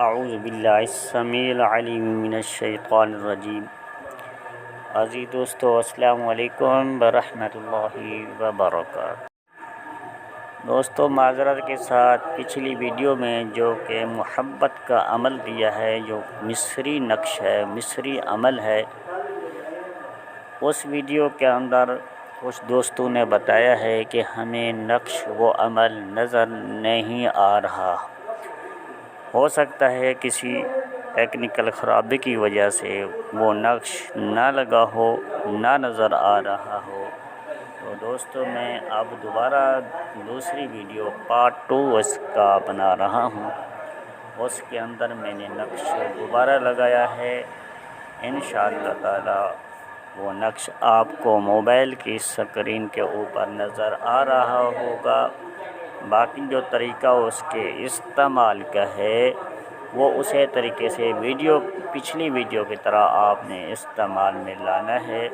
اعوذ باللہ السمیع العلیم من الشیطان الرجیم۔ عزیز دوستو، السلام علیکم ورحمۃ اللہ وبرکاتہ۔ دوستو، معذرت کے ساتھ پچھلی ویڈیو میں جو کہ محبت کا عمل دیا ہے، جو مصری نقش ہے، مصری عمل ہے، اس ویڈیو کے اندر کچھ دوستوں نے بتایا ہے کہ ہمیں نقش و عمل نظر نہیں آ رہا۔ ہو سکتا ہے کسی ٹیکنیکل خرابی کی وجہ سے وہ نقش نہ لگا ہو، نہ نظر آ رہا ہو۔ تو دوستو، میں اب دوبارہ دوسری ویڈیو پارٹ 2 اس کا بنا رہا ہوں۔ اس کے اندر میں نے نقش دوبارہ لگایا ہے۔ انشاءاللہ تعالی وہ نقش آپ کو موبائل کی اسکرین کے اوپر نظر آ رہا ہوگا۔ باقی جو طریقہ اس کے استعمال کا ہے وہ اسی طریقے سے پچھلی ویڈیو کی طرح آپ نے استعمال میں لانا ہے۔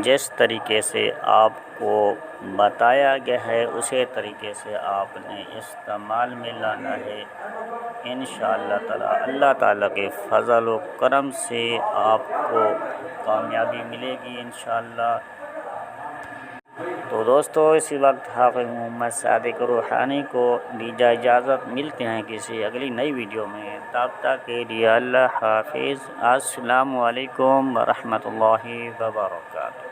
جس طریقے سے آپ کو بتایا گیا ہے اسی طریقے سے آپ نے استعمال میں لانا ہے۔ انشاءاللہ تعالی اللہ تعالیٰ کے فضل و کرم سے آپ کو کامیابی ملے گی انشاءاللہ۔ تو دوستو، اسی وقت حافظ محمد صادق روحانی کو دیجیے اجازت، ملتے ہیں کسی اگلی نئی ویڈیو میں۔ تب تک کے لیے اللہ حافظ۔ السلام علیکم ورحمۃ اللہ وبرکاتہ۔